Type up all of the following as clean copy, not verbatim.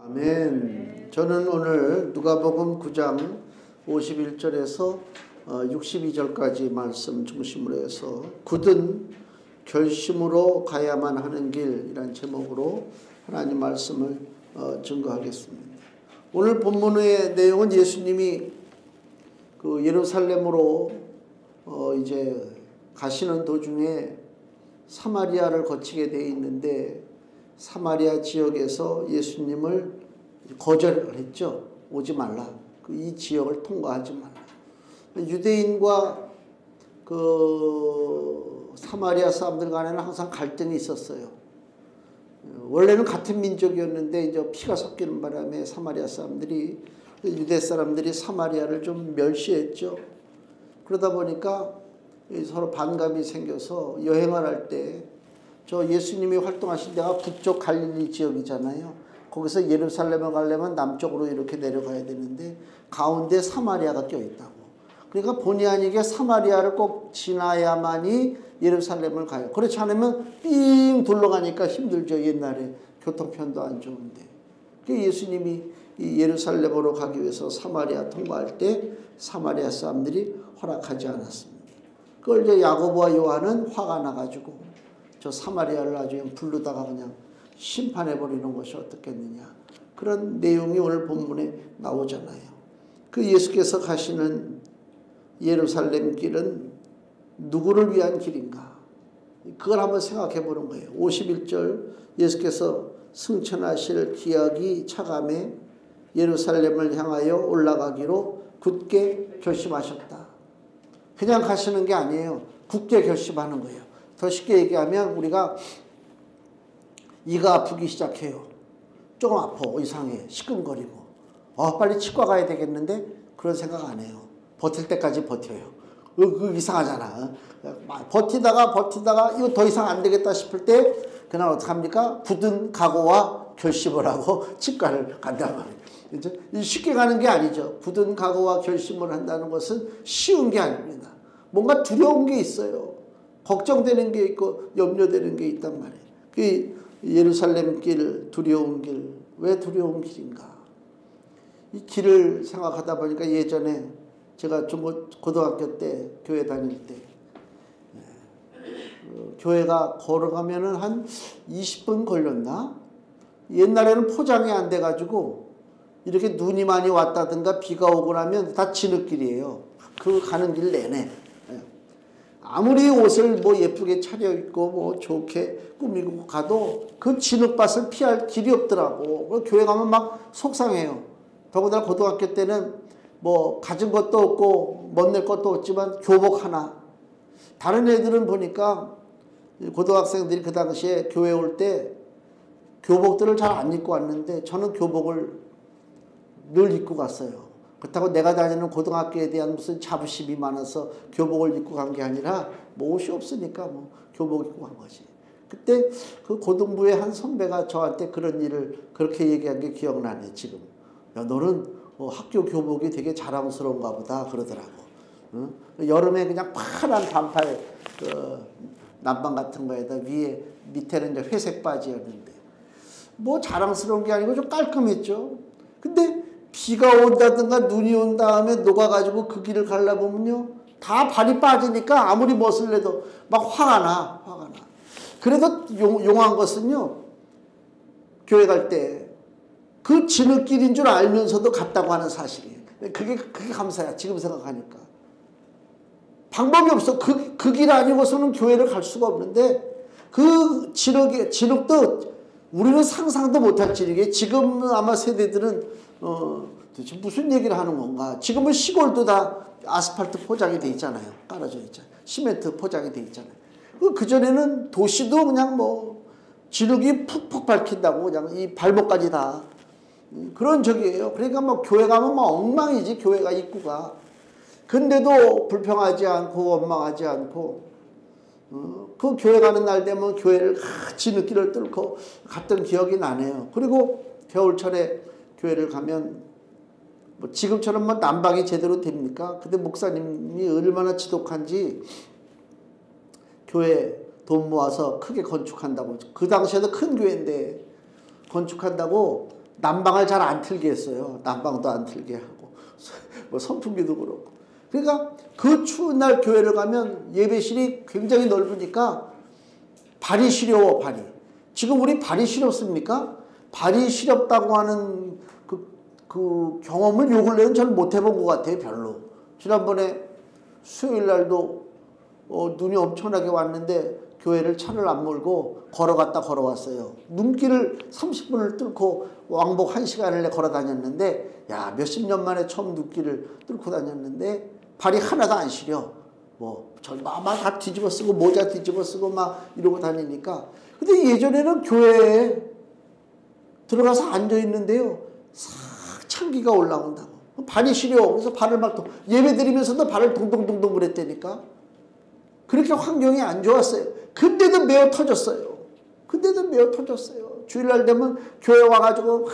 아멘. 저는 오늘 누가복음 9장 51절에서 62절까지 말씀 중심으로 해서 굳은 결심으로 가야만 하는 길이란 제목으로 하나님 말씀을 증거하겠습니다. 오늘 본문의 내용은 예수님이 그 예루살렘으로 이제 가시는 도중에 사마리아를 거치게 되어 있는데 사마리아 지역에서 예수님을 거절을 했죠. 오지 말라. 이 지역을 통과하지 말라. 유대인과 그 사마리아 사람들 간에는 항상 갈등이 있었어요. 원래는 같은 민족이었는데 이제 피가 섞이는 바람에 사마리아 사람들이 유대 사람들이 사마리아를 좀 멸시했죠. 그러다 보니까 서로 반감이 생겨서 여행을 할 때 저 예수님이 활동하신 데가 북쪽 갈릴리 지역이잖아요. 거기서 예루살렘을 가려면 남쪽으로 이렇게 내려가야 되는데 가운데 사마리아가 껴있다고. 그러니까 본의 아니게 사마리아를 꼭 지나야만이 예루살렘을 가요. 그렇지 않으면 삥 둘러가니까 힘들죠. 옛날에 교통편도 안 좋은데. 예수님이 이 예루살렘으로 가기 위해서 사마리아 통과할 때 사마리아 사람들이 허락하지 않았습니다. 그걸 이제 야고보와 요한은 화가 나가지고 저 사마리아를 아주 부르다가 그냥 심판해버리는 것이 어떻겠느냐. 그런 내용이 오늘 본문에 나오잖아요. 그 예수께서 가시는 예루살렘 길은 누구를 위한 길인가. 그걸 한번 생각해 보는 거예요. 51절 예수께서 승천하실 기약이 차감해 예루살렘을 향하여 올라가기로 굳게 결심하셨다. 그냥 가시는 게 아니에요. 굳게 결심하는 거예요. 더 쉽게 얘기하면 우리가 이가 아프기 시작해요. 조금 아파. 이상해. 시큰거리고. 빨리 치과 가야 되겠는데 그런 생각 안 해요. 버틸 때까지 버텨요. 그거 이상하잖아. 버티다가 이거 더 이상 안 되겠다 싶을 때 그날 어떡합니까? 굳은 각오와 결심을 하고 치과를 간단 말이에요. 쉽게 가는 게 아니죠. 굳은 각오와 결심을 한다는 것은 쉬운 게 아닙니다. 뭔가 두려운 게 있어요. 걱정되는 게 있고 염려되는 게 있단 말이에요. 그 예루살렘 길, 두려운 길. 왜 두려운 길인가? 이 길을 생각하다 보니까 예전에 제가 고등학교 때 교회 다닐 때 교회가 걸어가면은 한 20분 걸렸나? 옛날에는 포장이 안 돼가지고 이렇게 눈이 많이 왔다든가 비가 오고 나면 다 진흙길이에요. 그 가는 길 내내. 아무리 옷을 예쁘게 차려입고 좋게 꾸미고 가도 그 진흙밭을 피할 길이 없더라고. 교회 가면 막 속상해요. 더군다나 고등학교 때는 가진 것도 없고 멋낼 것도 없지만 교복 하나. 다른 애들은 보니까 고등학생들이 그 당시에 교회 올 때 교복들을 잘 안 입고 왔는데 저는 교복을 늘 입고 갔어요. 그렇다고 내가 다니는 고등학교에 대한 무슨 자부심이 많아서 교복을 입고 간 게 아니라 옷이 없으니까 교복 입고 간 거지. 그때 그 고등부의 한 선배가 저한테 그런 일을 그렇게 얘기한 게 기억나네 지금. 야, 너는 학교 교복이 되게 자랑스러운가 보다 그러더라고. 응? 여름에 그냥 파란 반팔 남방 같은 거에다 밑에는 이제 회색 바지였는데 자랑스러운 게 아니고 좀 깔끔했죠. 근데 비가 온다든가 눈이 온 다음에 녹아가지고 그 길을 가려보면요. 다 발이 빠지니까 아무리 멋을 내도 막 화가 나. 그래도 용한 것은요. 교회 갈 때 그 진흙길인 줄 알면서도 갔다고 하는 사실이에요. 그게 감사해요. 지금 생각하니까. 방법이 없어. 그 길 아니고서는 교회를 갈 수가 없는데 그 진흙도 우리는 상상도 못할 진흙이에요. 지금 아마 세대들은 도대체 무슨 얘기를 하는 건가. 지금은 시골도 다 아스팔트 포장이 돼 있잖아요. 깔아져 있잖아요. 시멘트 포장이 돼 있잖아요. 그전에는 도시도 그냥 진흙이 푹푹 밝힌다고 그냥 이 발목까지 다 그런 적이에요. 그러니까 교회 가면 엉망이지. 교회가 입구가. 근데도 불평하지 않고 원망하지 않고 그 교회 가는 날 되면 교회를 진흙길을 뚫고 갔던 기억이 나네요. 그리고 겨울철에 교회를 가면 지금처럼 난방이 제대로 됩니까? 근데 목사님이 얼마나 지독한지 교회 돈 모아서 크게 건축한다고. 그 당시에도 큰 교회인데 건축한다고 난방을 잘 안 틀게 했어요. 난방도 안 틀게 하고 뭐 선풍기도 그렇고. 그러니까 그 추운 날 교회를 가면 예배실이 굉장히 넓으니까 발이 시려워. 발이. 지금 우리 발이 시렵습니까? 발이 시렵다고 하는 그 경험을 요 근래는 잘 못 해본 것 같아요. 별로. 지난번에 수요일 날도 눈이 엄청나게 왔는데 교회를 차를 안 몰고 걸어갔다 걸어왔어요. 눈길을 30분을 뚫고 왕복 1시간을 걸어 다녔는데, 야, 몇십 년 만에 처음 눈길을 뚫고 다녔는데 발이 하나도 안 시려. 뭐 막 다 뒤집어 쓰고 모자 뒤집어 쓰고 막 이러고 다니니까. 근데 예전에는 교회에 들어가서 앉아 있는데요, 싹 찬기가 올라온다고. 발이 시려. 그래서 발을 막 예배 드리면서도 발을 동동동동 그랬다니까. 그렇게 환경이 안 좋았어요. 근데도 메어 터졌어요. 근데도 메어 터졌어요. 주일날 되면 교회 와가지고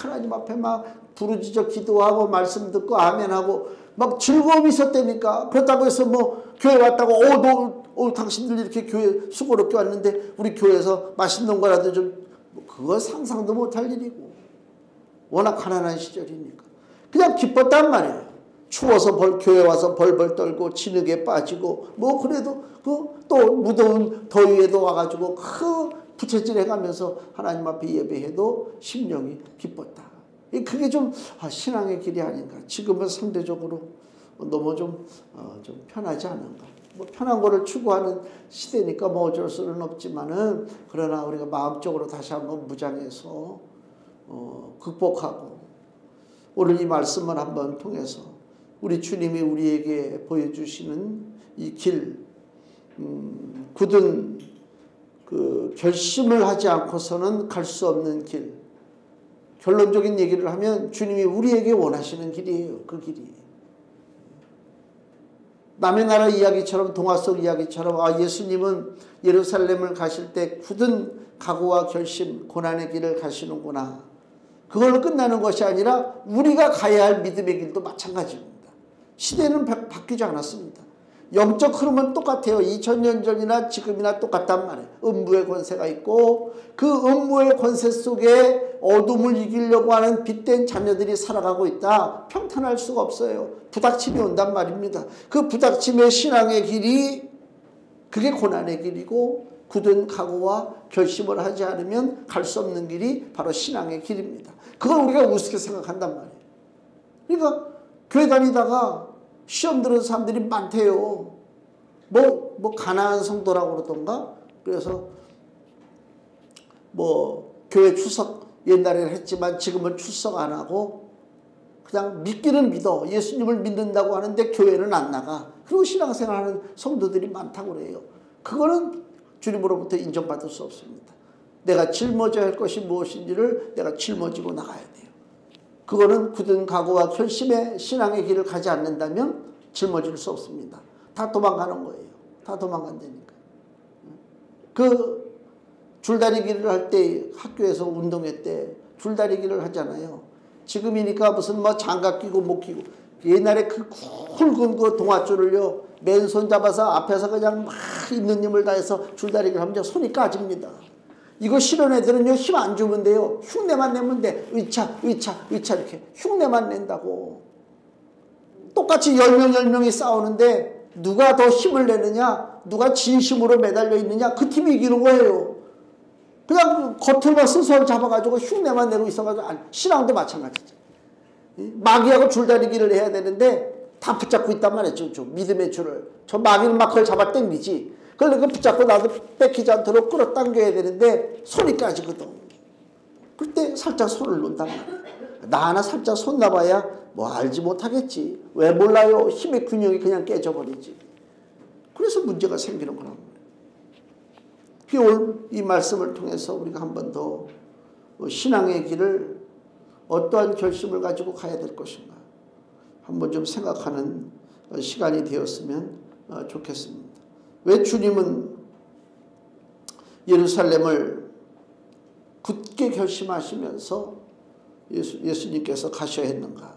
하나님 앞에 막 부르짖어 기도하고 말씀 듣고 아멘하고 막 즐거움이 있었다니까. 그렇다고 해서 뭐 교회 왔다고 당신들 이렇게 교회 수고롭게 왔는데 우리 교회에서 맛있는 거라도 좀, 그거 상상도 못할 일이고. 워낙 가난한 시절이니까. 그냥 기뻤단 말이에요. 추워서 교회 와서 벌벌 떨고 진흙에 빠지고 뭐 그래도 또 무더운 더위에도 와가지고 부채질 해가면서 하나님 앞에 예배해도 심령이 기뻤다. 그게 좀 신앙의 길이 아닌가. 지금은 상대적으로 너무 좀 편하지 않은가. 뭐 편한 거를 추구하는 시대니까 뭐 어쩔 수는 없지만은, 그러나 우리가 마음적으로 다시 한번 무장해서 극복하고, 오늘 이 말씀을 한번 통해서 우리 주님이 우리에게 보여주시는 이 길, 굳은 그 결심을 하지 않고서는 갈 수 없는 길. 결론적인 얘기를 하면 주님이 우리에게 원하시는 길이에요. 그 길이. 남의 나라 이야기처럼, 동화 속 이야기처럼 예수님은 예루살렘을 가실 때 굳은 각오와 결심, 고난의 길을 가시는구나. 그걸로 끝나는 것이 아니라 우리가 가야 할 믿음의 길도 마찬가지입니다. 시대는 바뀌지 않았습니다. 영적 흐름은 똑같아요. 2000년 전이나 지금이나 똑같단 말이에요. 음부의 권세가 있고, 그 음부의 권세 속에 어둠을 이기려고 하는 빛된 자녀들이 살아가고 있다. 평탄할 수가 없어요. 부닥침이 온단 말입니다. 그 부닥침의 신앙의 길이, 그게 고난의 길이고, 굳은 각오와 결심을 하지 않으면 갈 수 없는 길이 바로 신앙의 길입니다. 그걸 우리가 우습게 생각한단 말이에요. 그러니까 교회 다니다가 시험 들은 사람들이 많대요. 뭐 가난한 성도라고 그러던가. 그래서 뭐 교회 출석 옛날에는 했지만 지금은 출석 안 하고 그냥 믿기는 믿어. 예수님을 믿는다고 하는데 교회는 안 나가. 그리고 신앙생활하는 성도들이 많다고 그래요. 그거는 주님으로부터 인정받을 수 없습니다. 내가 짊어져야 할 것이 무엇인지를 내가 짊어지고 나가야 돼요. 그거는 굳은 각오와 결심의 신앙의 길을 가지 않는다면 짊어질 수 없습니다. 다 도망가는 거예요. 다 도망간다니까. 그 줄다리기를 할 때, 학교에서 운동회 때 줄다리기를 하잖아요. 지금이니까 무슨 뭐 장갑 끼고 못 끼고, 옛날에 그 굵은 그 동아줄을요, 맨손 잡아서 앞에서 그냥 막 있는 힘을 다해서 줄다리기를 하면 손이 까집니다. 이거 싫은 애들은요, 힘 안 주면 돼요. 흉내만 내면 돼. 의차 이렇게 흉내만 낸다고. 똑같이 10명이 싸우는데 누가 더 힘을 내느냐, 누가 진심으로 매달려 있느냐, 그 팀이 이기는 거예요. 그냥 겉을만 스스로 잡아가지고 흉내만 내고 있어가지고, 신앙도 마찬가지죠. 마귀하고 줄다리기를 해야 되는데 다 붙잡고 있단 말이죠. 믿음의 줄을. 저 마귀는 막 그걸 잡아 당기지. 그걸 붙잡고 나도 뺏기지 않도록 끌어당겨야 되는데 손이 까지거든. 그때 살짝 손을 놓는단 말이야. 나 하나 살짝 손 놔봐야 뭐 알지 못하겠지. 왜 몰라요? 힘의 균형이 그냥 깨져버리지. 그래서 문제가 생기는 거란 말이에요. 오늘 이 말씀을 통해서 우리가 한 번 더 신앙의 길을 어떠한 결심을 가지고 가야 될 것인가 한번 좀 생각하는 시간이 되었으면 좋겠습니다. 왜 주님은 예루살렘을 굳게 결심하시면서 예수님께서 가셔야 했는가?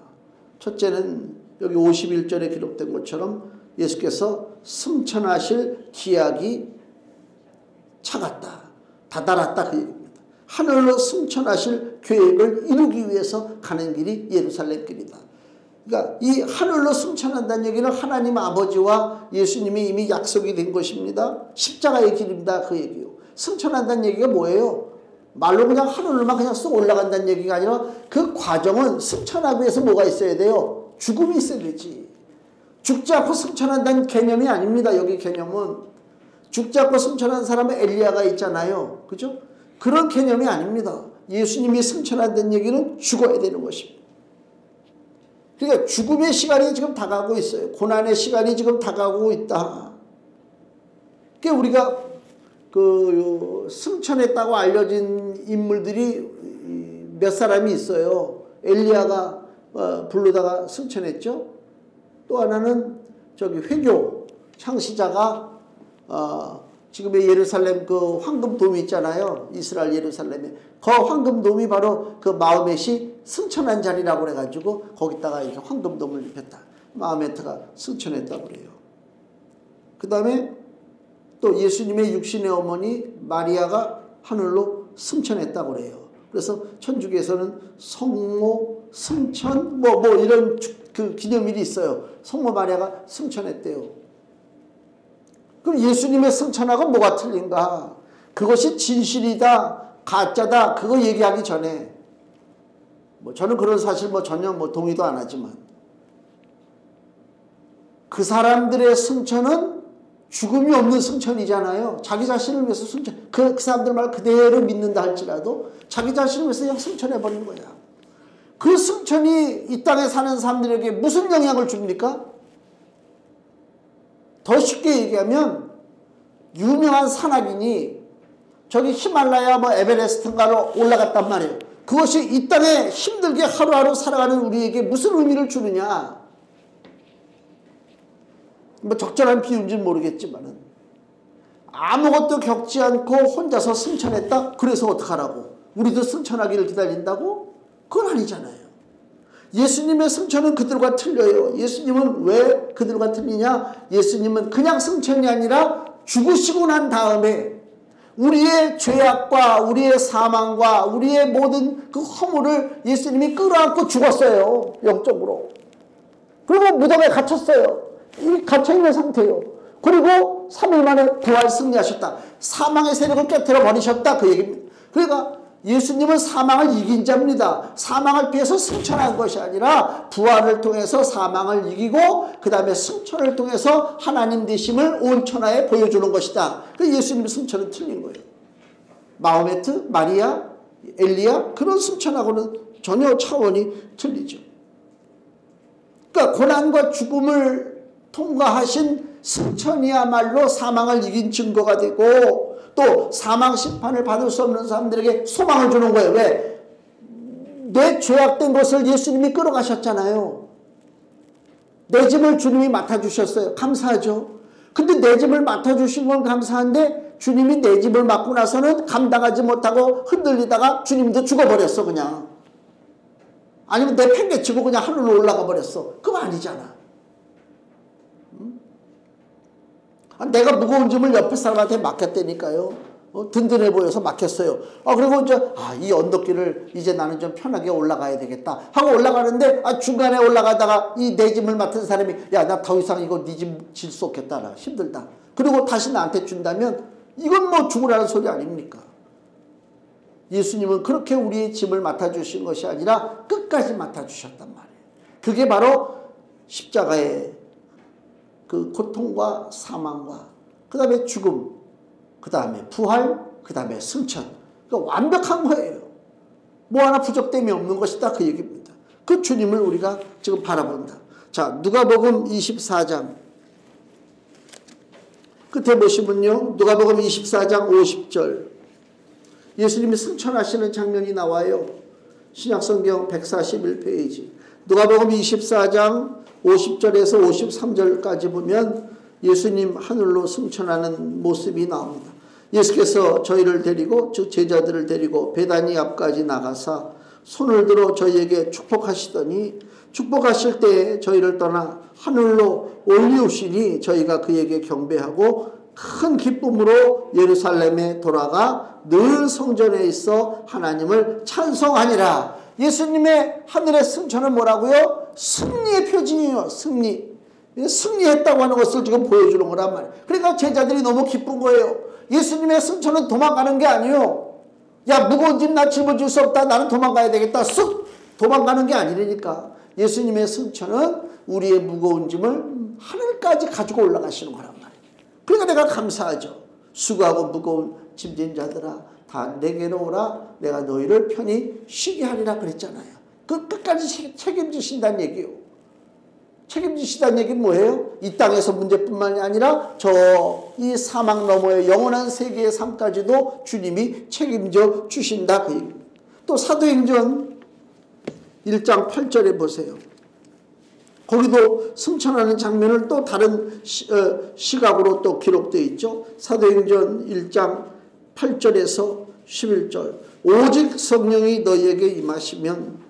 첫째는 여기 51절에 기록된 것처럼 예수께서 승천하실 기약이 차갔다. 다다랐다 그 얘기입니다. 하늘로 승천하실 계획을 이루기 위해서 가는 길이 예루살렘 길이다. 그러니까 이 하늘로 승천한다는 얘기는 하나님 아버지와 예수님이 이미 약속이 된 것입니다. 십자가의 길입니다. 그 얘기요. 승천한다는 얘기가 뭐예요? 말로 그냥 하늘로만 그냥 쏙 올라간다는 얘기가 아니라 그 과정은 승천하기 위해서 뭐가 있어야 돼요? 죽음이 있어야 되지. 죽지 않고 승천한다는 개념이 아닙니다. 여기 개념은. 죽지 않고 승천한 사람은 엘리야가 있잖아요. 그죠? 그런 개념이 아닙니다. 예수님이 승천한다는 얘기는 죽어야 되는 것입니다. 그러니까 죽음의 시간이 지금 다가오고 있어요. 고난의 시간이 지금 다가오고 있다. 그러니까 우리가 그 승천했다고 알려진 인물들이 몇 사람이 있어요. 엘리야가 부르다가 승천했죠. 또 하나는 저기 회교 창시자가 지금의 예루살렘 그 황금돔이 있잖아요. 이스라엘 예루살렘에. 그 황금돔이 바로 그 마호멧이 승천한 자리라고 그래가지고 거기다가 이렇게 황금돔을 입혔다. 마호메트가 승천했다고 그래요. 그 다음에 또 예수님의 육신의 어머니 마리아가 하늘로 승천했다고 그래요. 그래서 천주교에서는 성모, 승천 뭐 이런 그 기념일이 있어요. 성모 마리아가 승천했대요. 그럼 예수님의 승천하고 뭐가 틀린가? 그것이 진실이다, 가짜다, 그거 얘기하기 전에 저는 그런 사실 전혀 동의도 안 하지만 그 사람들의 승천은 죽음이 없는 승천이잖아요. 자기 자신을 위해서 승천, 그 사람들 말 그대로 믿는다 할지라도 자기 자신을 위해서 그냥 승천해버린 거야. 그 승천이 이 땅에 사는 사람들에게 무슨 영향을 줍니까? 더 쉽게 얘기하면 유명한 산악인이 저기 히말라야 에베레스트인가로 올라갔단 말이에요. 그것이 이 땅에 힘들게 하루하루 살아가는 우리에게 무슨 의미를 주느냐. 적절한 비유인지는 모르겠지만은 아무것도 겪지 않고 혼자서 승천했다? 그래서 어떡하라고? 우리도 승천하기를 기다린다고? 그건 아니잖아요. 예수님의 승천은 그들과 틀려요. 예수님은 왜 그들과 틀리냐? 예수님은 그냥 승천이 아니라 죽으시고 난 다음에 우리의 죄악과 우리의 사망과 우리의 모든 그 허물을 예수님이 끌어안고 죽었어요. 영적으로. 그리고 무덤에 갇혔어요. 이 갇혀있는 상태예요. 그리고 3일 만에 부활 승리하셨다. 사망의 세력을 깨뜨려 버리셨다. 그 얘기입니다. 그러니까 예수님은 사망을 이긴 자입니다. 사망을 피해서 승천한 것이 아니라 부활을 통해서 사망을 이기고 그 다음에 승천을 통해서 하나님 되심을 온 천하에 보여주는 것이다. 그 예수님의 승천은 틀린 거예요. 마호메트, 마리아, 엘리야 그런 승천하고는 전혀 차원이 틀리죠. 그러니까 고난과 죽음을 통과하신 승천이야말로 사망을 이긴 증거가 되고 또 사망 심판을 받을 수 없는 사람들에게 소망을 주는 거예요. 왜? 내 죄악된 것을 예수님이 끌어가셨잖아요. 내 짐을 주님이 맡아주셨어요. 감사하죠. 근데 내 짐을 맡아주신 건 감사한데 주님이 내 짐을 맡고 나서는 감당하지 못하고 흔들리다가 주님도 죽어버렸어 그냥. 아니면 내 팽개치고 그냥 하늘로 올라가 버렸어. 그거 아니잖아. 내가 무거운 짐을 옆에 사람한테 맡겼다니까요. 든든해 보여서 맡겼어요. 그리고 이제 이 언덕길을 이제 나는 좀 편하게 올라가야 되겠다 하고 올라가는데 중간에 올라가다가 이 내 짐을 맡은 사람이 야, 나 더 이상 이거 네 짐 질 수 없겠다. 나 힘들다. 그리고 다시 나한테 준다면 이건 죽으라는 소리 아닙니까? 예수님은 그렇게 우리의 짐을 맡아주신 것이 아니라 끝까지 맡아주셨단 말이에요. 그게 바로 십자가의 그 고통과 사망과 그 다음에 죽음, 그 다음에 부활, 그 다음에 승천. 그러니까 완벽한 거예요. 뭐 하나 부족됨이 없는 것이다 그 얘기입니다. 그 주님을 우리가 지금 바라본다. 자, 누가복음 24장 끝에 보시면요. 누가복음 24장 50절 예수님이 승천하시는 장면이 나와요. 신약성경 141페이지 누가복음 24장 50절에서 53절까지 보면 예수님 하늘로 승천하는 모습이 나옵니다. 예수께서 저희를 데리고 즉 제자들을 데리고 베다니 앞까지 나가사 손을 들어 저희에게 축복하시더니 축복하실 때에 저희를 떠나 하늘로 올리우시니 저희가 그에게 경배하고 큰 기쁨으로 예루살렘에 돌아가 늘 성전에 있어 하나님을 찬송하니라. 예수님의 하늘의 승천은 뭐라고요? 승리의 표징이에요. 승리했다고 하는 것을 지금 보여주는 거란 말이에요. 그러니까 제자들이 너무 기쁜 거예요. 예수님의 승천은 도망가는 게 아니에요. 야, 무거운 짐 나 짊어질 수 없다. 나는 도망가야 되겠다. 쑥 도망가는 게 아니라니까. 예수님의 승천은 우리의 무거운 짐을 하늘까지 가지고 올라가시는 거란 말이에요. 그러니까 내가 감사하죠. 수고하고 무거운 짐진 자들아 다 내게로 오라. 내가 너희를 편히 쉬게 하리라 그랬잖아요. 그 끝까지 책임지신다는 얘기예요. 책임지시다는 얘기는 뭐예요? 이 땅에서 문제뿐만이 아니라 이 사막 너머의 영원한 세계의 삶까지도 주님이 책임져 주신다 그 얘기입니다. 또 사도행전 1장 8절에 보세요. 거기도 승천하는 장면을 또 다른 시각으로 또 기록되어 있죠. 사도행전 1장 8절에서 11절. 오직 성령이 너희에게 임하시면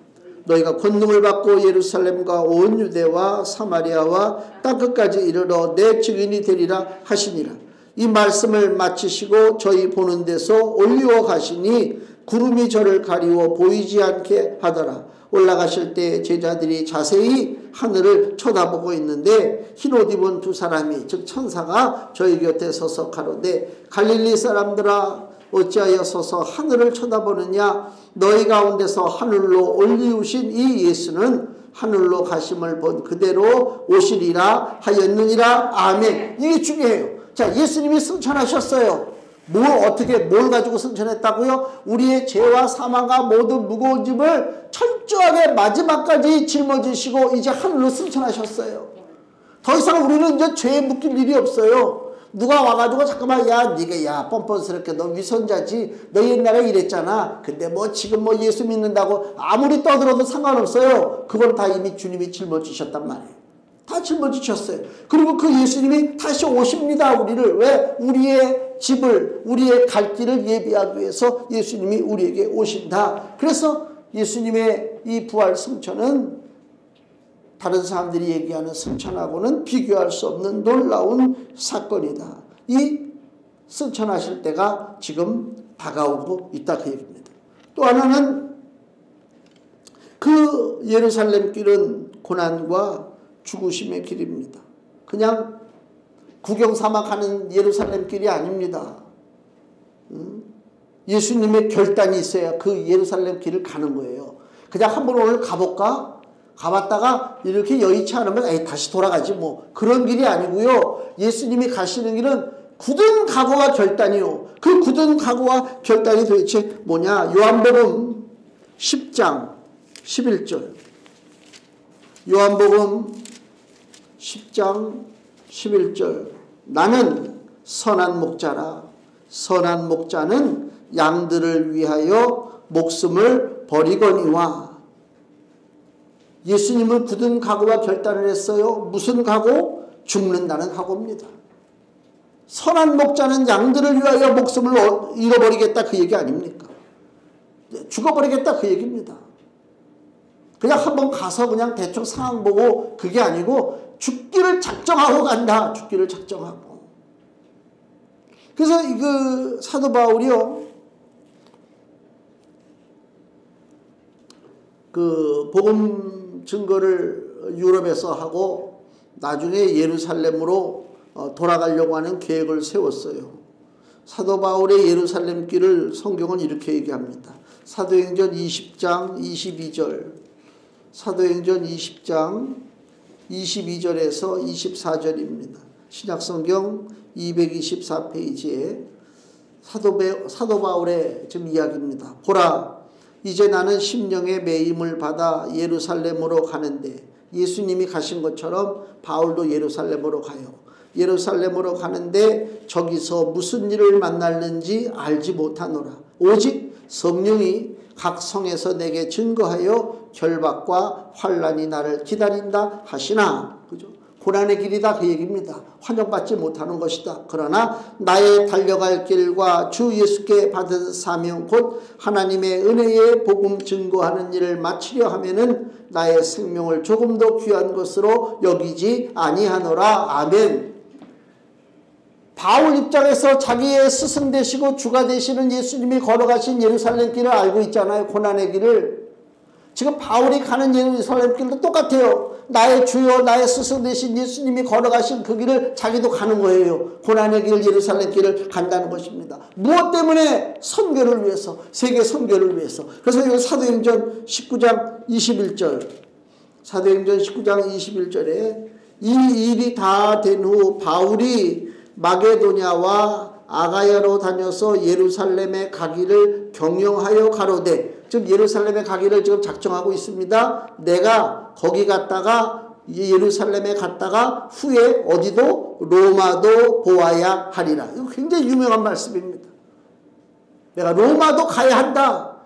너희가 권능을 받고 예루살렘과 온 유대와 사마리아와 땅끝까지 이르러 내 증인이 되리라 하시니라. 이 말씀을 마치시고 저희 보는 데서 올리워 가시니 구름이 저를 가리워 보이지 않게 하더라. 올라가실 때 제자들이 자세히 하늘을 쳐다보고 있는데 흰옷 입은 두 사람이 즉 천사가 저희 곁에 서서 가로되 갈릴리 사람들아 어찌하여 서서 하늘을 쳐다보느냐. 너희 가운데서 하늘로 올리우신 이 예수는 하늘로 가심을 본 그대로 오시리라 하였느니라. 아멘. 이게 중요해요. 자, 예수님이 승천하셨어요. 뭘 가지고 승천했다고요? 우리의 죄와 사망과 모든 무거운 짐을 철저하게 마지막까지 짊어지시고 이제 하늘로 승천하셨어요. 더 이상 우리는 이제 죄에 묶일 일이 없어요. 누가 와가지고 잠깐만 네가 뻔뻔스럽게 너 위선자지. 너 옛날에 이랬잖아. 근데 지금 예수 믿는다고 아무리 떠들어도 상관없어요. 그건 다 이미 주님이 짊어지셨단 말이에요. 다 짊어지셨어요. 그리고 그 예수님이 다시 오십니다. 우리를. 왜? 우리의 집을 우리의 갈 길을 예비하기 위해서 예수님이 우리에게 오신다. 그래서 예수님의 이 부활 승천은 다른 사람들이 얘기하는 승천하고는 비교할 수 없는 놀라운 사건이다. 이 승천하실 때가 지금 다가오고 있다 그 얘기입니다. 또 하나는 그 예루살렘 길은 고난과 죽으심의 길입니다. 그냥 구경 삼아 가는 예루살렘 길이 아닙니다. 예수님의 결단이 있어야 그 예루살렘 길을 가는 거예요. 그냥 한번 오늘 가볼까? 가봤다가 이렇게 여의치 않으면 다시 돌아가지 그런 길이 아니고요. 예수님이 가시는 길은 굳은 각오와 결단이요. 그 굳은 각오와 결단이 도대체 뭐냐? 요한복음 10장 11절. 요한복음 10장 11절. 나는 선한 목자라. 선한 목자는 양들을 위하여 목숨을 버리거니와. 예수님은 굳은 각오와 결단을 했어요. 무슨 각오? 죽는다는 각오입니다. 선한 목자는 양들을 위하여 목숨을 잃어버리겠다 그 얘기 아닙니까? 죽어버리겠다 그 얘기입니다. 그냥 한번 가서 그냥 대충 상황 보고 그게 아니고 죽기를 작정하고 간다. 죽기를 작정하고. 그래서 그 사도 바울이요. 그 복음 증거를 유럽에서 하고 나중에 예루살렘으로 돌아가려고 하는 계획을 세웠어요. 사도 바울의 예루살렘 길을 성경은 이렇게 얘기합니다. 사도행전 20장 22절. 사도행전 20장 22절에서 24절입니다. 신약성경 224페이지에 사도 바울의 지금 이야기입니다. 보라, 이제 나는 심령의 매임을 받아 예루살렘으로 가는데, 예수님이 가신 것처럼 바울도 예루살렘으로 가요. 예루살렘으로 가는데 저기서 무슨 일을 만날는지 알지 못하노라. 오직 성령이 각 성에서 내게 증거하여 결박과 환난이 나를 기다린다 하시나. 그죠? 고난의 길이다 그 얘기입니다. 환영받지 못하는 것이다. 그러나 나의 달려갈 길과 주 예수께 받은 사명 곧 하나님의 은혜의 복음 증거하는 일을 마치려 하면은 나의 생명을 조금 더 귀한 것으로 여기지 아니하노라. 아멘. 바울 입장에서 자기의 스승 되시고 주가 되시는 예수님이 걸어가신 예루살렘 길을 알고 있잖아요. 고난의 길을. 지금 바울이 가는 예루살렘 길도 똑같아요. 나의 주여 나의 스승 되신 예수님이 걸어가신 그 길을 자기도 가는 거예요. 고난의 길 예루살렘 길을 간다는 것입니다. 무엇 때문에? 선교를 위해서, 세계 선교를 위해서. 그래서 여기 사도행전 19장 21절 사도행전 19장 21절에 이 일이 다 된 후 바울이 마게도냐와 아가야로 다녀서 예루살렘에 가기를 경영하여 가로되, 지금 예루살렘에 가기를 지금 작정하고 있습니다. 내가 거기 갔다가 예루살렘에 갔다가 후에 어디도 로마도 보아야 하리라. 이거 굉장히 유명한 말씀입니다. 내가 로마도 가야 한다.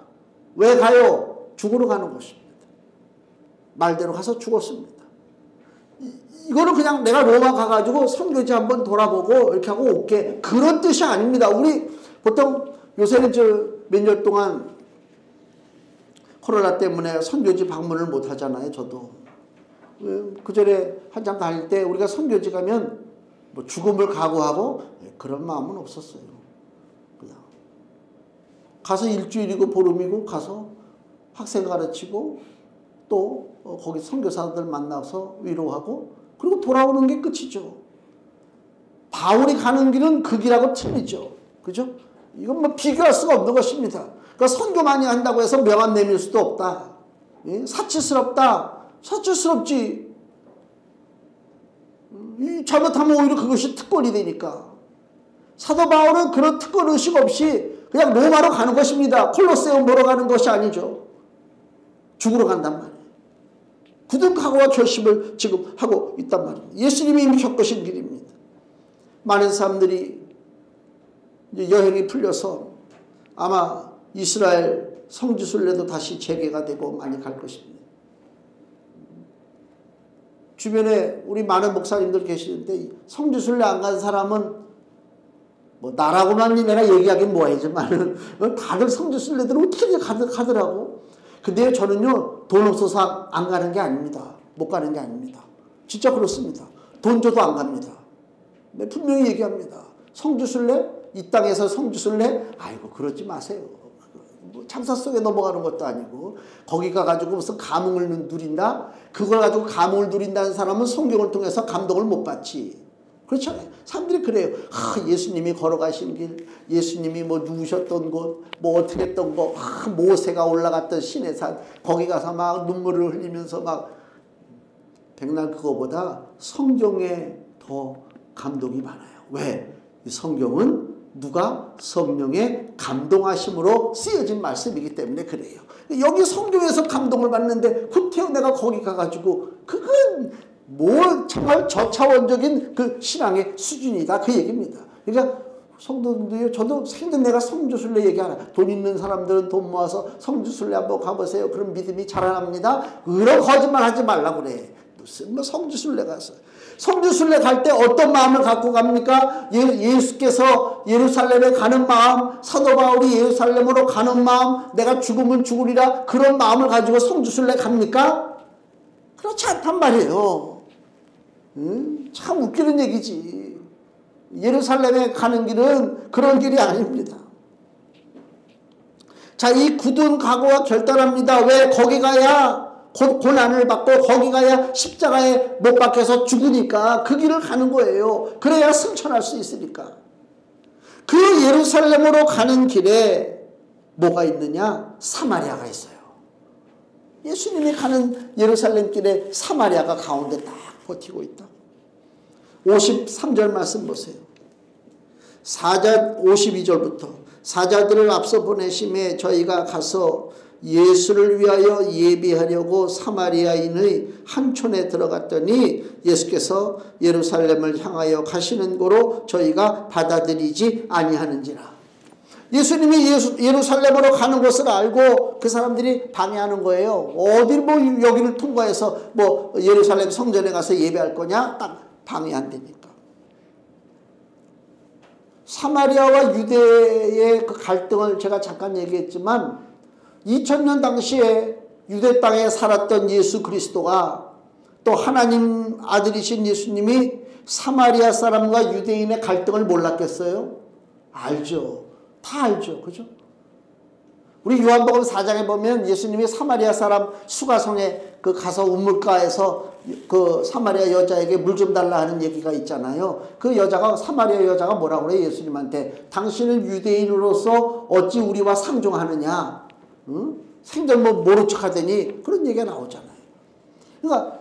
왜 가요? 죽으러 가는 것입니다. 말대로 가서 죽었습니다. 이거는 그냥 내가 로마 가가지고 선교지 한번 돌아보고 이렇게 하고 올게, 그런 뜻이 아닙니다. 우리 보통 요새는 몇 년 동안 코로나 때문에 선교지 방문을 못 하잖아요. 저도 그전에 한참 다닐 때 우리가 선교지 가면 뭐 죽음을 각오하고 그런 마음은 없었어요. 그냥 가서 일주일이고 보름이고 가서 학생 가르치고 또 거기 선교사들 만나서 위로하고 그리고 돌아오는 게 끝이죠. 바울이 가는 길은 그 길하고 틀리죠. 그죠? 이건 뭐 비교할 수가 없는 것입니다. 그러니까 선교 많이 한다고 해서 명함 내밀 수도 없다. 예? 사치스럽다. 사치스럽지. 잘못하면 오히려 그것이 특권이 되니까. 사도 바울은 그런 특권 의식 없이 그냥 로마로 가는 것입니다. 콜로세움 보러 가는 것이 아니죠. 죽으러 간단 말이에요. 굳은 각오와 결심을 지금 하고 있단 말입니다. 예수님이 이미 겪으신 길입니다. 많은 사람들이 여행이 풀려서 아마 이스라엘 성지순례도 다시 재개가 되고 많이 갈 것입니다. 주변에 우리 많은 목사님들 계시는데 성지순례 안 간 사람은 뭐 나라고만 내가 얘기하긴 뭐하지만 다들 성지순례들은 어떻게 가더라고. 근데 저는요, 돈 없어서 안 가는 게 아닙니다. 못 가는 게 아닙니다. 진짜 그렇습니다. 돈 줘도 안 갑니다. 네, 분명히 얘기합니다. 성지순례? 이 땅에서 성지순례? 아이고 그러지 마세요. 뭐 장사 속에 넘어가는 것도 아니고 거기 가가지고 무슨 감흥을 누린다? 그걸 가지고 감흥을 누린다는 사람은 성경을 통해서 감동을 못 받지. 그렇잖아요. 사람들이 그래요. 예수님이 걸어가신 길, 예수님이 뭐 누우셨던 곳, 뭐 어떻게 했던 거, 모세가 올라갔던 시내산, 거기 가서 막 눈물을 흘리면서 막 백날 그거보다 성경에 더 감동이 많아요. 왜? 이 성경은 누가 성령의 감동하심으로 쓰여진 말씀이기 때문에 그래요. 여기 성경에서 감동을 받는데 구태여 내가 거기 가가지고 그건 뭐 정말 저차원적인 그 신앙의 수준이다 그 얘기입니다. 그러니까 성도들도요, 저도 생전 내가 성지순례 얘기하나, 돈 있는 사람들은 돈 모아서 성지순례 한번 가보세요. 그럼 믿음이 자라납니다. 그런 거짓말 하지 말라고 그래. 무슨 뭐 성지순례 가서, 성지순례 갈 때 어떤 마음을 갖고 갑니까? 예수께서 예루살렘에 가는 마음, 사도 바울이 예루살렘으로 가는 마음, 내가 죽으면 죽으리라, 그런 마음을 가지고 성지순례 갑니까? 그렇지 않단 말이에요. 참 웃기는 얘기지. 예루살렘에 가는 길은 그런 길이 아닙니다. 자, 이 굳은 각오가 결단합니다. 왜? 거기 가야 고난을 받고 거기 가야 십자가에 못 박혀서 죽으니까 그 길을 가는 거예요. 그래야 승천할 수 있으니까. 그 예루살렘으로 가는 길에 뭐가 있느냐? 사마리아가 있어요. 예수님이 가는 예루살렘 길에 사마리아가 가운데 딱 버티고 있다. 53절 말씀 보세요. 52절부터 사자들을 앞서 보내심에 저희가 가서 예수를 위하여 예비하려고 사마리아인의 한 촌에 들어갔더니 예수께서 예루살렘을 향하여 가시는 고로 저희가 받아들이지 아니하는지라. 예수님이 예루살렘으로 가는 것을 알고 그 사람들이 방해하는 거예요. 어딜 뭐 여기를 통과해서 뭐 예루살렘 성전에 가서 예배할 거냐? 딱 방해한다니까. 사마리아와 유대의 그 갈등을 제가 잠깐 얘기했지만 2000년 당시에 유대 땅에 살았던 예수 그리스도가 또 하나님 아들이신 예수님이 사마리아 사람과 유대인의 갈등을 몰랐겠어요? 알죠. 다 알죠. 그죠? 우리 요한복음 4장에 보면 예수님이 사마리아 사람 수가성에 그 가서 우물가에서 그 사마리아 여자에게 물 좀 달라 하는 얘기가 있잖아요. 그 여자가, 사마리아 여자가 뭐라고 그래요? 예수님한테. 당신은 유대인으로서 어찌 우리와 상종하느냐? 응? 생전 뭐 모른 척 하더니 그런 얘기가 나오잖아요. 그러니까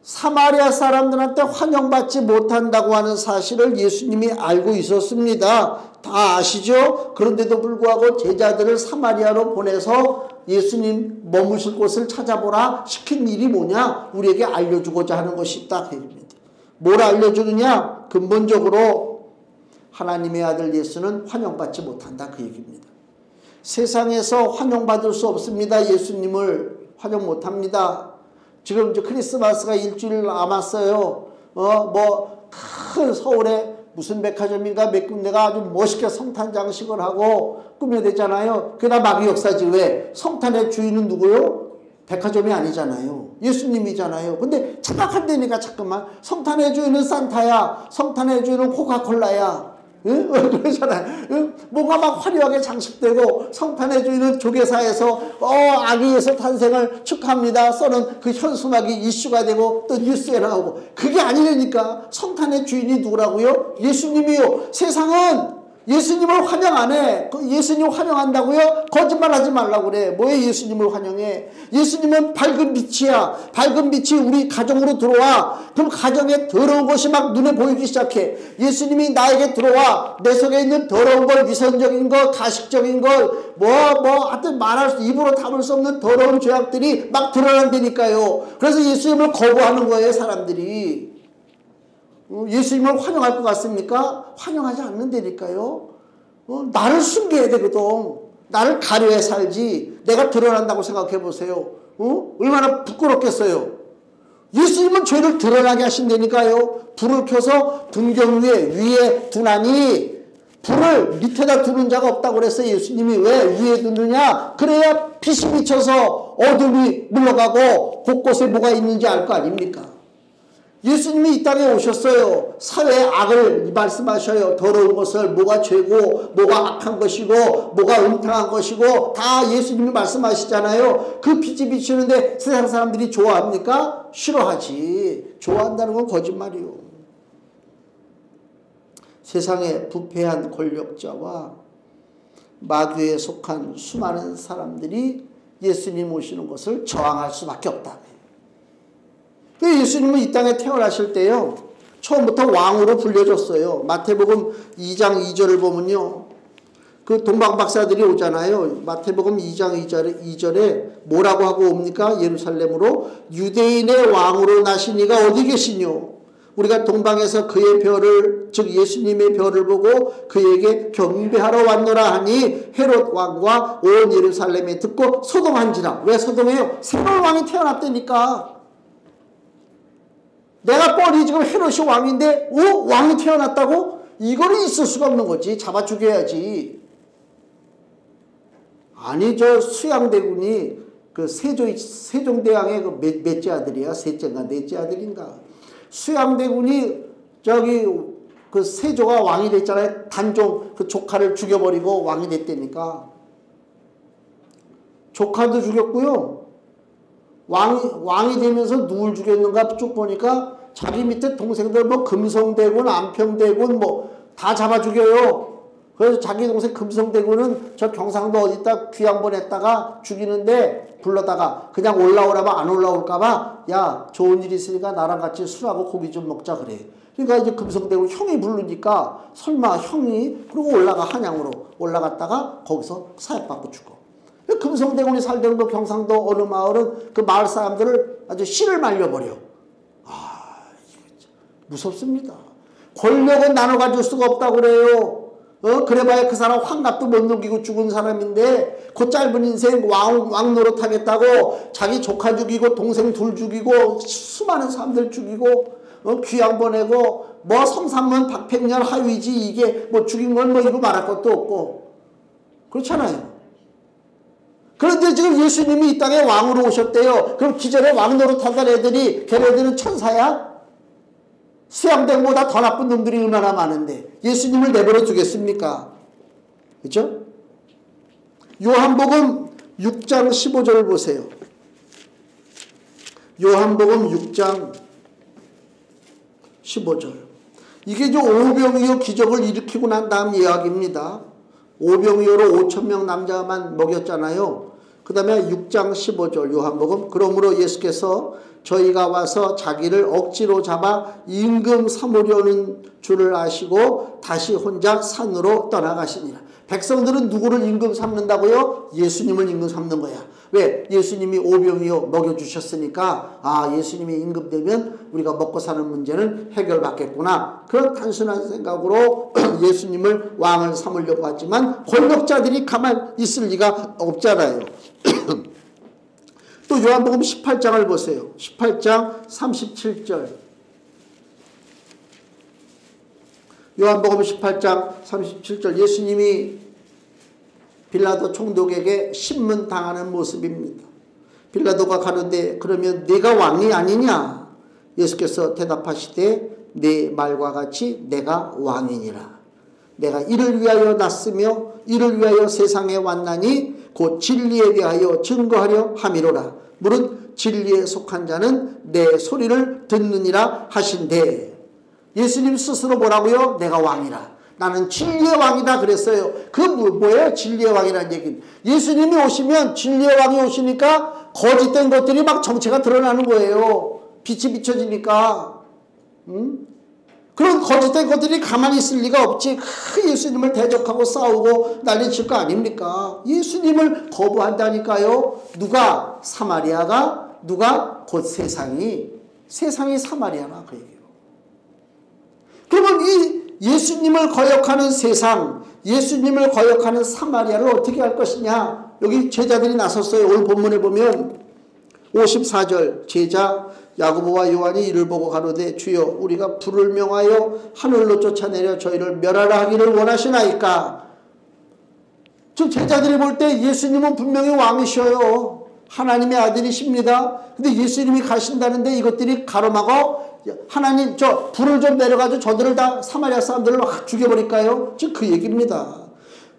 사마리아 사람들한테 환영받지 못한다고 하는 사실을 예수님이 알고 있었습니다. 다 아시죠? 그런데도 불구하고 제자들을 사마리아로 보내서 예수님 머무실 곳을 찾아보라 시킨 일이 뭐냐? 우리에게 알려주고자 하는 것이 있다. 뭘 알려주느냐? 근본적으로 하나님의 아들 예수는 환영받지 못한다. 그 얘기입니다. 세상에서 환영받을 수 없습니다. 예수님을 환영 못합니다. 지금 이제 크리스마스가 일주일 남았어요. 큰 서울에 무슨 백화점인가 몇 군데가 아주 멋있게 성탄 장식을 하고 꾸며대잖아요. 그게 다 마귀 역사지. 왜? 성탄의 주인은 누구요? 백화점이 아니잖아요. 예수님이잖아요. 근데 착각한다니까 자꾸만. 성탄의 주인은 산타야. 성탄의 주인은 코카콜라야. 응? 그러잖아요. 응? 뭔가 막 화려하게 장식되고 성탄의 주인은 조계사에서 아기 예수 탄생을 축하합니다 써는 그 현수막이 이슈가 되고 또 뉴스에 나오고. 그게 아니라니까. 성탄의 주인이 누구라고요? 예수님이요. 세상은 예수님을 환영 안 해. 예수님 환영한다고요? 거짓말하지 말라고 그래. 뭐에 예수님을 환영해? 예수님은 밝은 빛이야. 밝은 빛이 우리 가정으로 들어와. 그럼 가정에 더러운 것이 막 눈에 보이기 시작해. 예수님이 나에게 들어와. 내 속에 있는 더러운 걸, 위선적인 걸, 가식적인 걸, 하여튼 말할 수, 입으로 담을 수 없는 더러운 죄악들이 막 드러난다니까요. 그래서 예수님을 거부하는 거예요, 사람들이. 예수님을 환영할 것 같습니까? 환영하지 않는다니까요. 나를 숨겨야 되거든. 나를 가려야 살지. 내가 드러난다고 생각해 보세요. 얼마나 부끄럽겠어요. 예수님은 죄를 드러나게 하신다니까요. 불을 켜서 등경 위에 두나니 불을 밑에다 두는 자가 없다고 그랬어요. 예수님이. 왜 위에 두느냐? 그래야 빛이 비쳐서 어둠이 물러가고 곳곳에 뭐가 있는지 알 거 아닙니까? 예수님이 이 땅에 오셨어요. 사회의 악을 말씀하셔요. 더러운 것을, 뭐가 죄고 뭐가 악한 것이고 뭐가 음탕한 것이고 다 예수님이 말씀하시잖아요. 그 빛이 비치는데 세상 사람들이 좋아합니까? 싫어하지. 좋아한다는 건 거짓말이요. 세상의 부패한 권력자와 마귀에 속한 수많은 사람들이 예수님 오시는 것을 저항할 수밖에 없다. 예수님은 이 땅에 태어나실 때요, 처음부터 왕으로 불려졌어요. 마태복음 2장 2절을 보면요, 그 동방박사들이 오잖아요. 마태복음 2장 2절에 뭐라고 하고 옵니까? 예루살렘으로 유대인의 왕으로 나신 이가 어디 계시뇨? 우리가 동방에서 그의 별을, 즉 예수님의 별을 보고 그에게 경배하러 왔노라 하니 헤롯 왕과 온 예루살렘에 듣고 소동한지라. 왜 소동해요? 새로운 왕이 태어났다니까. 내가 뻔히 지금 헤롯이 왕인데 왕이 태어났다고? 이거는 있을 수가 없는 거지. 잡아 죽여야지. 아니 저 수양대군이 그 세종대왕의 그 몇째 아들이야? 셋째인가 넷째 아들인가? 수양대군이 저기 그 세조가 왕이 됐잖아요. 단종 그 조카를 죽여버리고 왕이 됐다니까. 조카도 죽였고요. 왕이 되면서 누굴 죽였는가 쭉 보니까 자기 밑에 동생들 뭐 금성대군, 안평대군 뭐 다 잡아 죽여요. 그래서 자기 동생 금성대군은 저 경상도 어디다 귀양 보냈다가 죽이는데 불러다가 그냥 올라오라면 안 올라올까봐 야 좋은 일 있으니까 나랑 같이 술하고 고기 좀 먹자 그래. 그러니까 이제 금성대군 형이 부르니까 설마 형이 그러고 올라가 한양으로 올라갔다가 거기서 사역받고 죽어. 금성대군이 살던 그 경상도 어느 마을은 그 마을 사람들을 아주 씨를 말려버려. 무섭습니다. 권력은 나눠 가질 수가 없다고 그래요. 그래봐야 그 사람 환갑도 못 넘기고 죽은 사람인데 그 짧은 인생 왕 노릇하겠다고 자기 조카 죽이고 동생 둘 죽이고 수많은 사람들 죽이고 귀양 보내고 뭐 성삼문 박팽년 하위지 이게 뭐 죽인 건 뭐 이거 말할 것도 없고 그렇잖아요. 그런데 지금 예수님이 이 땅에 왕으로 오셨대요. 그럼 기존에 왕 노릇하던 애들이 걔네들은 천사야? 수양대보다 더 나쁜 놈들이 얼마나 많은데 예수님을 내버려 두겠습니까? 그렇죠? 요한복음 6장 15절 보세요. 요한복음 6장 15절. 이게 이제 오병이어 기적을 일으키고 난 다음 이야기입니다. 오병이어로 5,000명 남자만 먹였잖아요. 그 다음에 6장 15절 요한복음. 그러므로 예수께서 저희가 와서 자기를 억지로 잡아 임금 삼으려는 줄을 아시고 다시 혼자 산으로 떠나가시니라. 백성들은 누구를 임금 삼는다고요? 예수님을 임금 삼는 거야. 왜? 예수님이 오병이어 먹여주셨으니까 예수님이 임금 되면 우리가 먹고 사는 문제는 해결받겠구나. 그런 단순한 생각으로 예수님을 왕을 삼으려고 하지만 권력자들이 가만히 있을 리가 없잖아요. 또 요한복음 18장을 보세요. 18장 37절. 요한복음 18장 37절. 예수님이 빌라도 총독에게 신문 당하는 모습입니다. 빌라도가 가는데 그러면 네가 왕이 아니냐? 예수께서 대답하시되 네 말과 같이 내가 왕이니라. 내가 이를 위하여 났으며 이를 위하여 세상에 왔나니 곧 진리에 대하여 증거하려 함이로라. 물은 진리에 속한 자는 내 소리를 듣느니라 하신대. 예수님 스스로 뭐라고요? 내가 왕이라. 나는 진리의 왕이다 그랬어요. 그 뭐예요? 진리의 왕이라는 얘기는. 예수님이 오시면 진리의 왕이 오시니까 거짓된 것들이 막 정체가 드러나는 거예요. 빛이 비춰지니까. 그런 거짓된 것들이 가만히 있을 리가 없지. 예수님을 대적하고 싸우고 난리칠 거 아닙니까? 예수님을 거부한다니까요. 누가? 사마리아가. 누가? 곧 세상이 사마리아라 그 얘기예요. 그러면 이 예수님을 거역하는 세상, 예수님을 거역하는 사마리아를 어떻게 할 것이냐? 여기 제자들이 나섰어요. 오늘 본문에 보면 54절 제자 야고보와 요한이 이를 보고 가로되 주여 우리가 불을 명하여 하늘로 쫓아내려 저희를 멸하라 하기를 원하시나이까? 저 제자들이 볼 때 예수님은 분명히 왕이셔요. 하나님의 아들이십니다. 근데 예수님이 가신다는데 이것들이 가로막어 하나님 저 불을 좀 내려가지고 저들을 다 사마리아 사람들을 확 죽여버릴까요? 즉 그 얘기입니다.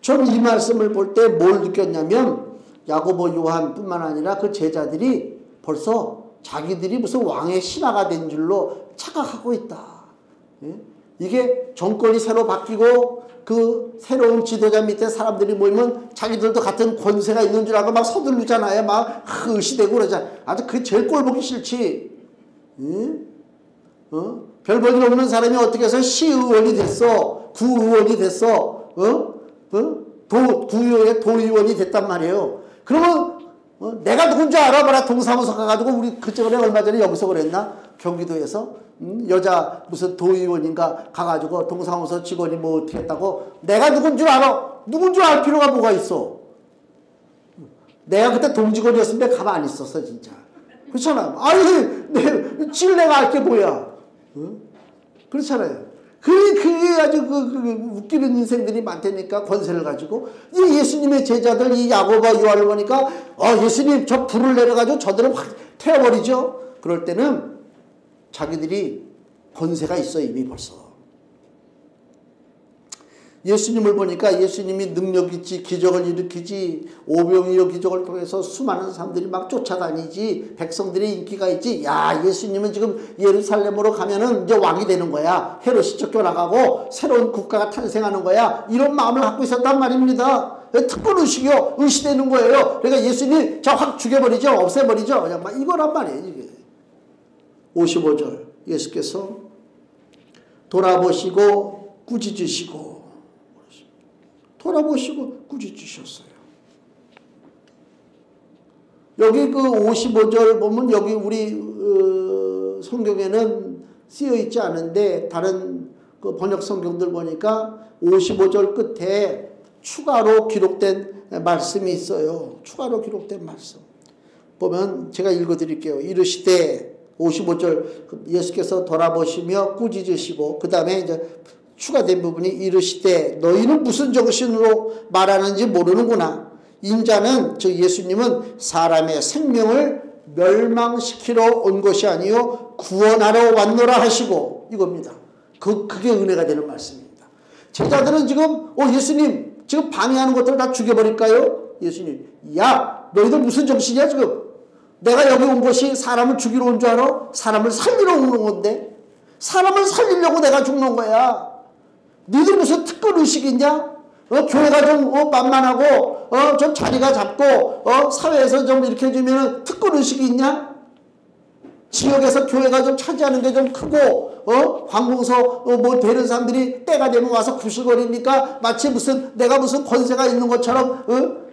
전 이 말씀을 볼 때 뭘 느꼈냐면 야고보 요한뿐만 아니라 그 제자들이 벌써 자기들이 무슨 왕의 신하가 된 줄로 착각하고 있다. 이게 정권이 새로 바뀌고 그 새로운 지도자 밑에 사람들이 모이면 자기들도 같은 권세가 있는 줄 알고 막 서두르잖아요. 막 의시되고 그러잖아요. 아주 그게 제일 꼴 보기 싫지. 별 볼 일 없는 사람이 어떻게 해서 시의원이 됐어. 구의원이 됐어. 구의원의 도의원이 됐단 말이에요. 그러면 내가 누군지 알아봐라. 동사무소 가가지고 우리 그쪽에 얼마 전에 여기서 그랬나? 경기도에서 여자 무슨 도의원인가 가가지고 동사무소 직원이 뭐 어떻게 했다고 내가 누군 줄 알아. 누군 줄 알 필요가 뭐가 있어. 내가 그때 동직원이었으면 내가 가만히 있었어 진짜. 그렇잖아. 아니 내가 알 게 뭐야. 그렇잖아요. 그게 아주 웃기는 인생들이 많다니까 권세를 가지고. 이 예수님의 제자들 이 야고보와 요한을 보니까 예수님 저 불을 내려가지고 저들을 확 태워버리죠. 그럴 때는 자기들이 권세가 있어 이미 벌써. 예수님을 보니까 예수님이 능력 있지 기적을 일으키지 오병이어 기적을 통해서 수많은 사람들이 막 쫓아다니지 백성들의 인기가 있지. 야 예수님은 지금 예루살렘으로 가면은 이제 왕이 되는 거야. 헤롯이 쫓겨나가고 새로운 국가가 탄생하는 거야. 이런 마음을 갖고 있었단 말입니다. 특권 의식이요. 의시되는 거예요. 그러니까 예수님 저 확 죽여버리죠. 없애버리죠. 그냥 막 이거란 말이에요. 이게. 55절 예수께서 돌아보시고 꾸짖으시고 꾸짖으셨어요. 여기 그 55절 보면 여기 우리 성경에는 쓰여 있지 않은데 다른 그 번역 성경들 보니까 55절 끝에 추가로 기록된 말씀이 있어요. 추가로 기록된 말씀 보면 제가 읽어드릴게요. 이르시되 55절 예수께서 돌아보시며 꾸짖으시고 그 다음에 이제 추가된 부분이 이르시되 너희는 무슨 정신으로 말하는지 모르는구나. 인자는 즉 예수님은 사람의 생명을 멸망시키러 온 것이 아니요 구원하러 왔노라 하시고 이겁니다. 그게 은혜가 되는 말씀입니다. 제자들은 지금 예수님 지금 방해하는 것들을 다 죽여버릴까요? 예수님, 야 너희들 무슨 정신이야 지금? 내가 여기 온 것이 사람을 죽이러 온 줄 알아? 사람을 살리러 오는 건데 사람을 살리려고 내가 죽는 거야. 니들 무슨 특권 의식이 있냐? 교회가 좀 만만하고 좀 자리가 잡고 사회에서 좀 이렇게 해주면 특권 의식이 있냐? 지역에서 교회가 좀 차지하는 게 좀 크고 관공서 뭐 되는 사람들이 때가 되면 와서 구실거리니까 마치 내가 무슨 권세가 있는 것처럼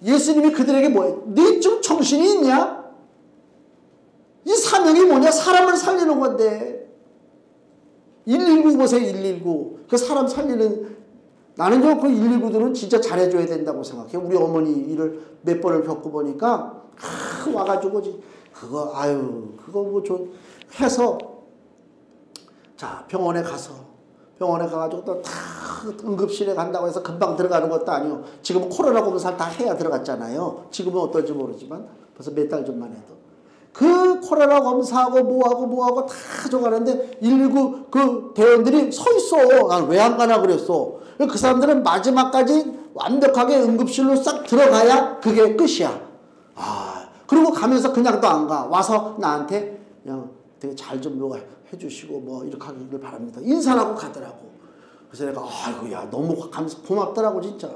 예수님이 그들에게 뭐예요? 네 좀 정신이 있냐? 이 사명이 뭐냐? 사람을 살리는 건데 119 보세요. 119 그 사람 살리는 나는요 그 119들은 진짜 잘해줘야 된다고 생각해요. 우리 어머니 일을 몇 번을 겪어보니까 와가지고 그거 뭐 좀 해서 자 병원에 가가지고 또 다 응급실에 간다고 해서 금방 들어가는 것도 아니요. 지금은 코로나 검사를 다 해야 들어갔잖아요. 지금은 어떨지 모르지만 벌써 몇 달 전만 해도 그 코로나 검사하고 뭐하고 다 가져가는데 119 그 대원들이 서 있어. 난 왜 안 가나 그랬어. 그 사람들은 마지막까지 완벽하게 응급실로 싹 들어가야 그게 끝이야. 그리고 가면서 그냥 또 안 가. 와서 나한테 그냥 되게 잘 좀 해주시고 뭐 이렇게 하기를 바랍니다. 인사하고 가더라고. 그래서 내가 야 너무 고맙더라고 진짜.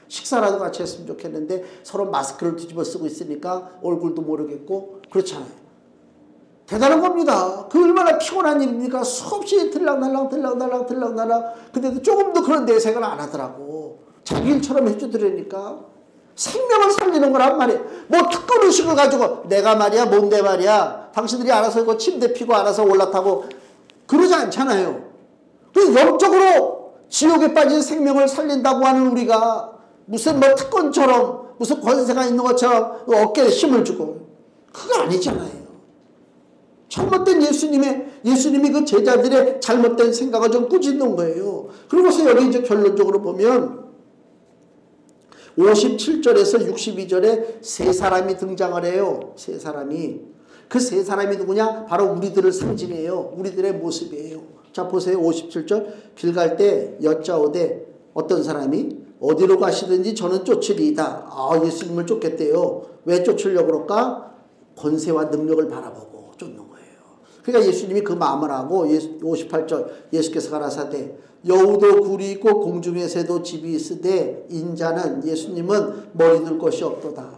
식사라도 같이 했으면 좋겠는데 서로 마스크를 뒤집어 쓰고 있으니까 얼굴도 모르겠고 그렇잖아요. 대단한 겁니다. 그 얼마나 피곤한 일입니까? 수없이 들락날락 근데도 조금도 그런 내색을 안 하더라고. 자기 일처럼 해주더라니까. 생명을 살리는 거란 말이에요. 뭐 특권 의식을 가지고 내가 말이야 뭔데 말이야 당신들이 알아서 그 침대 피고 알아서 올라타고 그러지 않잖아요. 그 영적으로 지옥에 빠진 생명을 살린다고 하는 우리가 무슨 뭐 특권처럼 무슨 권세가 있는 것처럼 어깨에 힘을 주고 그거 아니잖아요. 잘못된 예수님이 그 제자들의 잘못된 생각을 좀 꾸짖는 거예요. 그러고서 여기 이제 결론적으로 보면 57절에서 62절에 세 사람이 등장을 해요. 세 사람이. 그 세 사람이 누구냐? 바로 우리들을 상징해요. 우리들의 모습이에요. 자 보세요. 57절 길 갈 때 여짜오되 어떤 사람이 어디로 가시든지 저는 쫓으리이다. 예수님을 쫓겠대요. 왜 쫓으려고 그럴까? 권세와 능력을 바라보고 쫓는 거예요. 그러니까 예수님이 그 마음을 하고 58절 예수께서 가라사대 여우도 굴이 있고 공중의 새도 집이 있으되 인자는 예수님은 머리 둘 것이 없도다.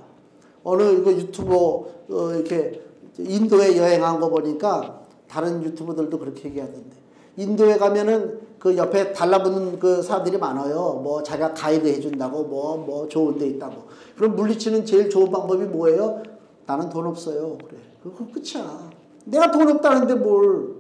어느 이거 유튜버 이렇게 인도에 여행한 거 보니까 다른 유튜버들도 그렇게 얘기하던데 인도에 가면은 그 옆에 달라붙는 그 사람들이 많아요. 뭐 자기가 가이드 해준다고 뭐 좋은 데 있다고. 그럼 물리치는 제일 좋은 방법이 뭐예요? 나는 돈 없어요. 그래. 그거 끝이야. 내가 돈 없다는데 뭘.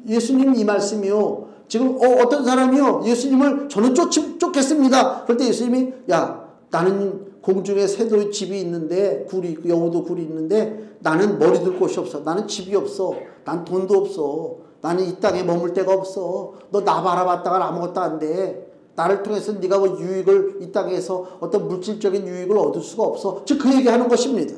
예수님 이 말씀이요. 지금 어떤 사람이요. 예수님을 저는 쫓겠습니다. 그럴 때 예수님이 야 나는 공중에 새도 집이 있는데 여우도 굴이 있는데 나는 머리 둘 곳이 없어. 나는 집이 없어. 난 돈도 없어. 나는 이 땅에 머물 데가 없어. 너 나 바라봤다가 아무것도 안 돼. 나를 통해서 네가 뭐 유익을 이 땅에서 어떤 물질적인 유익을 얻을 수가 없어. 즉 그 얘기하는 것입니다.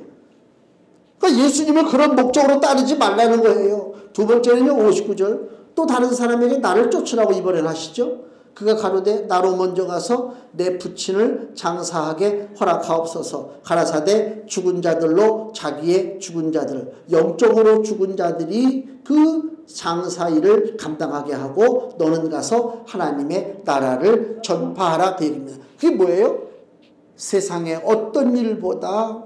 그러니까 예수님을 그런 목적으로 따르지 말라는 거예요. 두 번째는요 59절 또 다른 사람에게 나를 쫓으라고 이번엔 하시죠. 그가 가로되 나로 먼저 가서 내 부친을 장사하게 허락하옵소서. 가라사대 죽은 자들로 자기의 죽은 자들 영적으로 죽은 자들이 그 장사 일을 감당하게 하고 너는 가서 하나님의 나라를 전파하라 그 얘기입니다. 그게 뭐예요? 세상의 어떤 일보다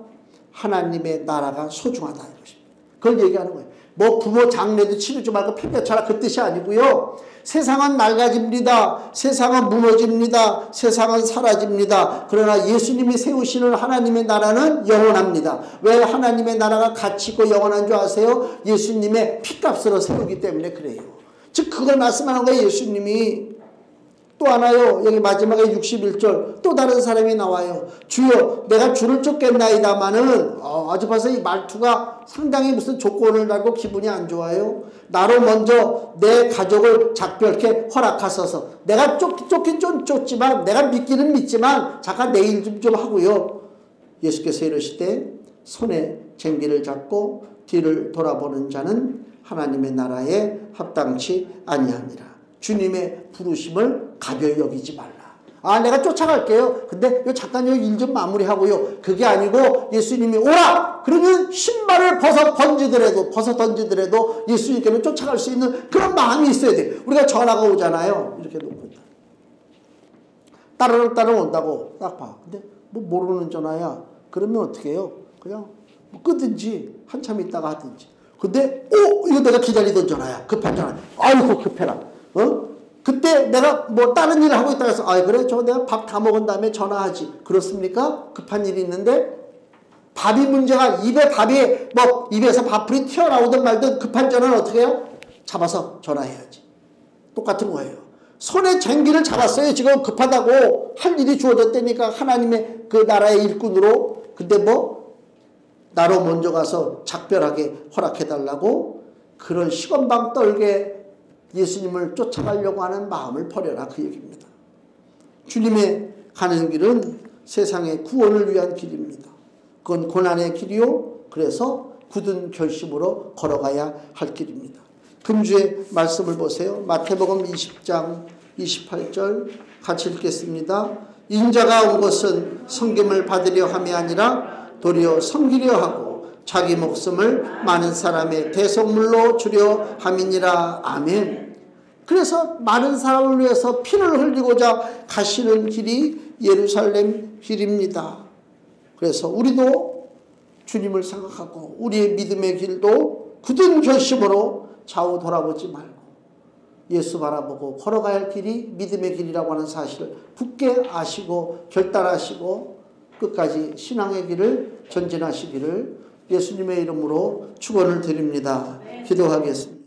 하나님의 나라가 소중하다 이것입니다. 그걸 얘기하는 거예요. 뭐 부모 장례도 치르지 말고 팽개쳐라 그 뜻이 아니고요. 세상은 낡아집니다. 세상은 무너집니다. 세상은 사라집니다. 그러나 예수님이 세우시는 하나님의 나라는 영원합니다. 왜 하나님의 나라가 가치 있고 영원한 줄 아세요? 예수님의 피값으로 세우기 때문에 그래요. 즉 그걸 말씀하는 거예요. 예수님이. 또 하나요. 여기 마지막에 61절 또 다른 사람이 나와요. 주여 내가 주를 쫓겠나이다마는 아주 벌써 이 말투가 상당히 무슨 조건을 달고 기분이 안 좋아요. 나로 먼저 내 가족을 작별케 허락하소서. 내가 쫓긴 좀 쫓지만 내가 믿기는 믿지만 잠깐 내 일 좀 하고요. 예수께서 이러시되 손에 쟁기를 잡고 뒤를 돌아보는 자는 하나님의 나라에 합당치 아니함이라. 주님의 부르심을 가벼이 여기지 말라. 아, 내가 쫓아갈게요. 근데 잠깐 일 좀 마무리하고요. 그게 아니고 예수님이 오라! 그러면 신발을 벗어 던지더라도 예수님께는 쫓아갈 수 있는 그런 마음이 있어야 돼. 우리가 전화가 오잖아요. 이렇게 놓고. 따르릉 온다고 딱 봐. 근데 뭐 모르는 전화야. 그러면 어떻게 해요? 그냥 뭐 끄든지 한참 있다가 하든지. 근데 이거 내가 기다리던 전화야. 급한 전화. 아이고 급해라. 그때 내가 뭐 다른 일을 하고 있다가 해서 그래 내가 밥 다 먹은 다음에 전화하지. 그렇습니까? 급한 일이 있는데 밥이 문제가 입에서 밥풀이 튀어나오든 말든 급한 전화는 어떻게 해요? 잡아서 전화해야지. 똑같은 거예요. 손에 쟁기를 잡았어요. 지금 급하다고 할 일이 주어졌다니까 하나님의 그 나라의 일꾼으로. 근데 나로 먼저 가서 작별하게 허락해달라고 그런 시건방 떨게 예수님을 쫓아가려고 하는 마음을 버려라 그 얘기입니다. 주님의 가는 길은 세상의 구원을 위한 길입니다. 그건 고난의 길이요. 그래서 굳은 결심으로 걸어가야 할 길입니다. 금주의 말씀을 보세요. 마태복음 20장 28절 같이 읽겠습니다. 인자가 온 것은 섬김을 받으려 함이 아니라 도리어 섬기려 하고 자기 목숨을 많은 사람의 대속물로 주려 함이니라. 아멘. 그래서 많은 사람을 위해서 피를 흘리고자 가시는 길이 예루살렘 길입니다. 그래서 우리도 주님을 생각하고 우리의 믿음의 길도 굳은 결심으로 좌우 돌아보지 말고 예수 바라보고 걸어가야 할 길이 믿음의 길이라고 하는 사실을 굳게 아시고 결단하시고 끝까지 신앙의 길을 전진하시기를 예수님의 이름으로 축원을 드립니다. 기도하겠습니다.